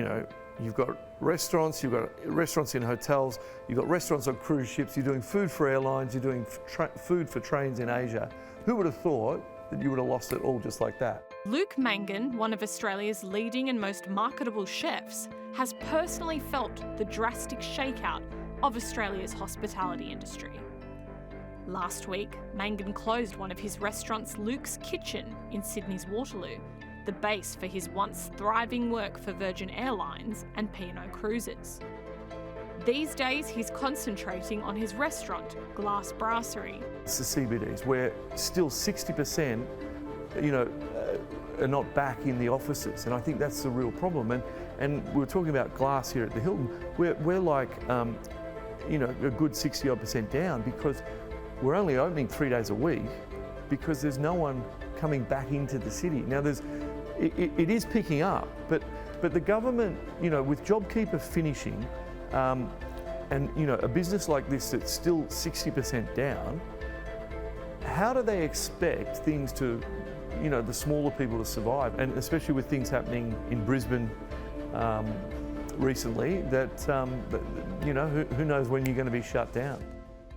You know, you've got restaurants in hotels, you've got restaurants on cruise ships, you're doing food for airlines, you're doing food for trains in Asia. Who would have thought that you would have lost it all just like that? Luke Mangan, one of Australia's leading and most marketable chefs, has personally felt the drastic shakeout of Australia's hospitality industry. Last week, Mangan closed one of his restaurants, Luke's Kitchen, in Sydney's Waterloo, the base for his once thriving work for Virgin Airlines and P&O Cruises. These days, he's concentrating on his restaurant, Glass Brasserie. It's the CBDs, where still 60%, are not back in the offices, and I think that's the real problem. And we were talking about glass here at the Hilton. We're like, a good 60-odd% down because we're only opening 3 days a week because there's no one coming back into the city. Now it is picking up, but the government, with JobKeeper finishing, and a business like this that's still 60% down, how do they expect things to, the smaller people to survive? And especially with things happening in Brisbane recently, who knows when you're going to be shut down?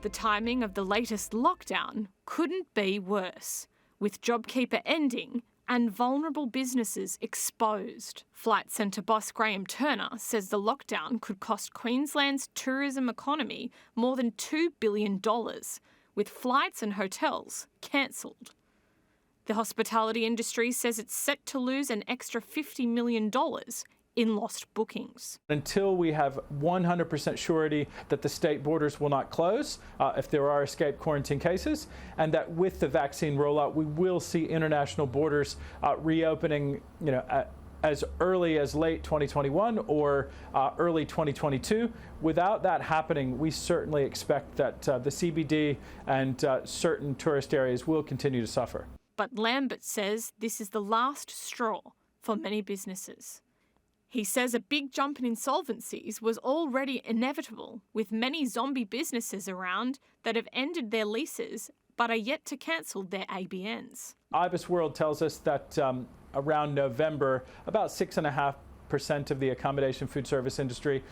The timing of the latest lockdown couldn't be worse, with JobKeeper ending and vulnerable businesses exposed. Flight Centre boss Graham Turner says the lockdown could cost Queensland's tourism economy more than $2 billion, with flights and hotels cancelled. The hospitality industry says it's set to lose an extra $50 million in lost bookings. Until we have 100% surety that the state borders will not close if there are escaped quarantine cases, and that with the vaccine rollout we will see international borders reopening as early as late 2021 or early 2022. Without that happening, we certainly expect that the CBD and certain tourist areas will continue to suffer. But Lambert says this is the last straw for many businesses. He says a big jump in insolvencies was already inevitable, with many zombie businesses around that have ended their leases but are yet to cancel their ABNs. IBIS World tells us that around November, about 6.5% of the accommodation food service industry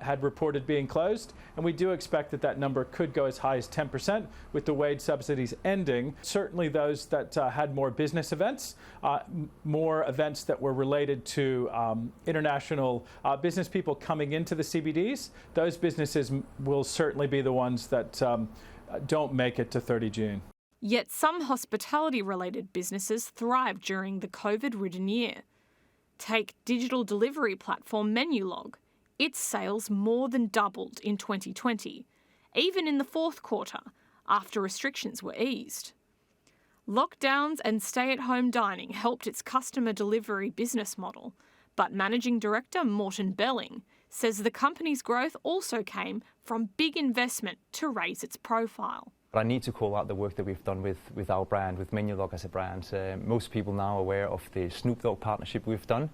had reported being closed, and we do expect that number could go as high as 10% with the wage subsidies ending. Certainly those that had more business events, more events that were related to international business people coming into the CBDs, those businesses will certainly be the ones that don't make it to 30 June. Yet some hospitality-related businesses thrived during the COVID-ridden year. Take digital delivery platform Menulog. Its sales more than doubled in 2020, even in the fourth quarter, after restrictions were eased. Lockdowns and stay-at-home dining helped its customer delivery business model, but Managing Director Morten Belling says the company's growth also came from big investment to raise its profile. But I need to call out the work that we've done with our brand, with Menulog as a brand. Most people now are aware of the Snoop Dogg partnership we've done.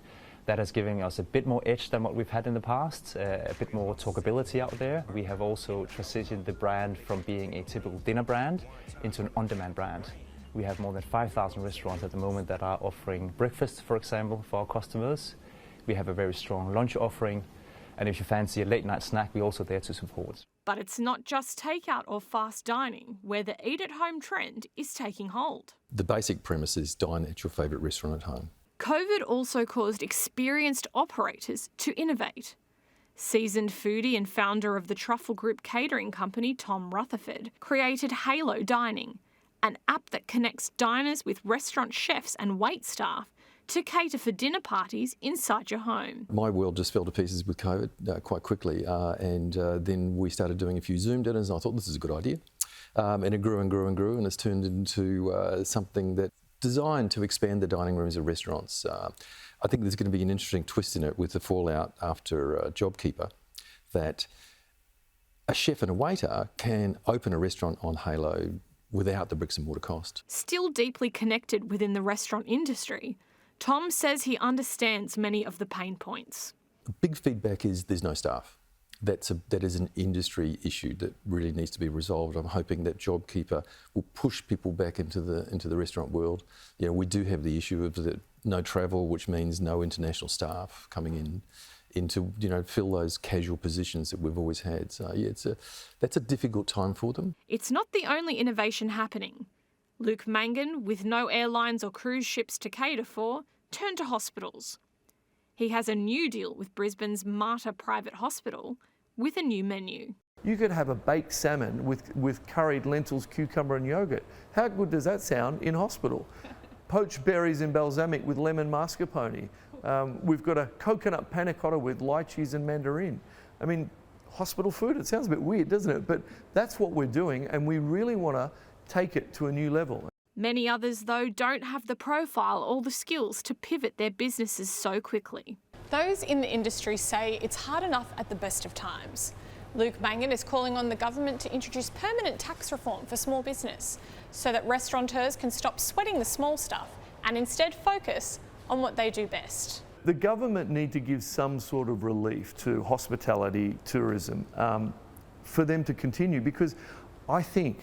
That has given us a bit more edge than what we've had in the past, a bit more talkability out there. We have also transitioned the brand from being a typical dinner brand into an on-demand brand. We have more than 5,000 restaurants at the moment that are offering breakfast, for example, for our customers. We have a very strong lunch offering. And if you fancy a late night snack, we're also there to support. But it's not just takeout or fast dining where the eat-at-home trend is taking hold. The basic premise is dine at your favourite restaurant at home. COVID also caused experienced operators to innovate. Seasoned foodie and founder of the Truffle Group catering company, Tom Rutherford, created Halo Dining, an app that connects diners with restaurant chefs and wait staff to cater for dinner parties inside your home. My world just fell to pieces with COVID quite quickly, and then we started doing a few Zoom dinners, and I thought this is a good idea. And it grew and grew and grew, and it's turned into something that's designed to expand the dining rooms of restaurants. I think there's going to be an interesting twist in it with the fallout after JobKeeper, that a chef and a waiter can open a restaurant on Halo without the bricks and mortar cost. Still deeply connected within the restaurant industry, Tom says he understands many of the pain points. The big feedback is there's no staff. That is an industry issue that really needs to be resolved. I'm hoping that JobKeeper will push people back into the restaurant world. We do have the issue of no travel, which means no international staff coming into, fill those casual positions that we've always had. So yeah, that's a difficult time for them. It's not the only innovation happening. Luke Mangan, with no airlines or cruise ships to cater for, turned to hospitals. He has a new deal with Brisbane's Mater Private Hospital with a new menu. You could have a baked salmon with curried lentils, cucumber and yoghurt. How good does that sound in hospital? Poached berries in balsamic with lemon mascarpone. We've got a coconut panna cotta with lychees and mandarin. I mean, hospital food, it sounds a bit weird, doesn't it? But that's what we're doing, and we really want to take it to a new level. Many others, though, don't have the profile or the skills to pivot their businesses so quickly. Those in the industry say it's hard enough at the best of times. Luke Mangan is calling on the government to introduce permanent tax reform for small business so that restaurateurs can stop sweating the small stuff and instead focus on what they do best. The government need to give some sort of relief to hospitality, tourism, for them to continue, because I think,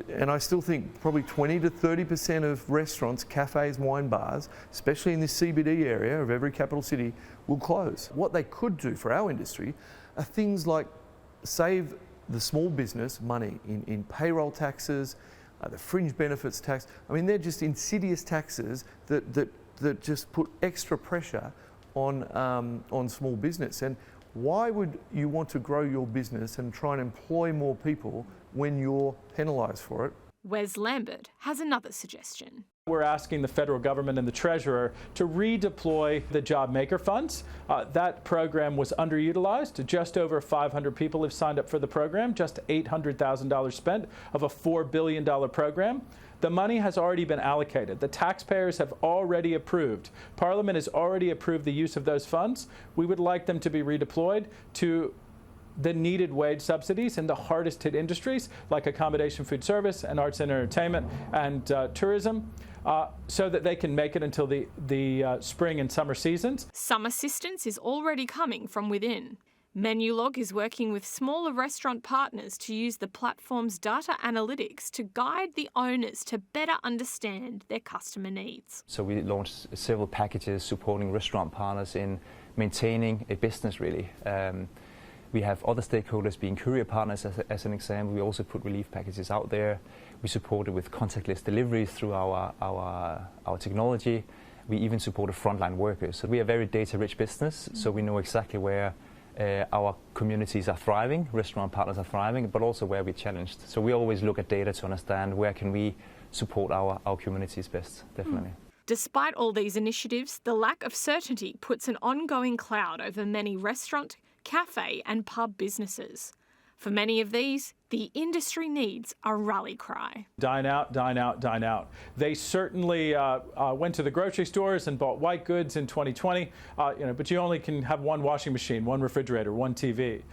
and I still think, probably 20 to 30% of restaurants, cafes, wine bars, especially in this CBD area of every capital city, will close. What they could do for our industry are things like save the small business money in payroll taxes, the fringe benefits tax. I mean, they're just insidious taxes that just put extra pressure on small business. And why would you want to grow your business and try and employ more people when you're penalised for it? Wes Lambert has another suggestion. We're asking the federal government and the Treasurer to redeploy the Job Maker funds. That program was underutilized. Just over 500 people have signed up for the program, just $800,000 spent of a $4 billion program. The money has already been allocated. The taxpayers have already approved. Parliament has already approved the use of those funds. We would like them to be redeployed to the needed wage subsidies in the hardest hit industries like accommodation, food service, and arts and entertainment and tourism, so that they can make it until the spring and summer seasons. Some assistance is already coming from within. Menulog is working with smaller restaurant partners to use the platform's data analytics to guide the owners to better understand their customer needs. So we launched several packages supporting restaurant partners in maintaining a business, really. We have other stakeholders being courier partners as an example. We also put relief packages out there. We support it with contactless deliveries through our technology. We even supported frontline workers. So we are a very data-rich business, so we know exactly where our communities are thriving, restaurant partners are thriving, but also where we're challenged. So we always look at data to understand where can we support our communities best, definitely. Despite all these initiatives, the lack of certainty puts an ongoing cloud over many restaurant, cafe and pub businesses. For many of these, the industry needs a rally cry. Dine out, dine out, dine out. They certainly went to the grocery stores and bought white goods in 2020, but you only can have one washing machine, one refrigerator, one TV.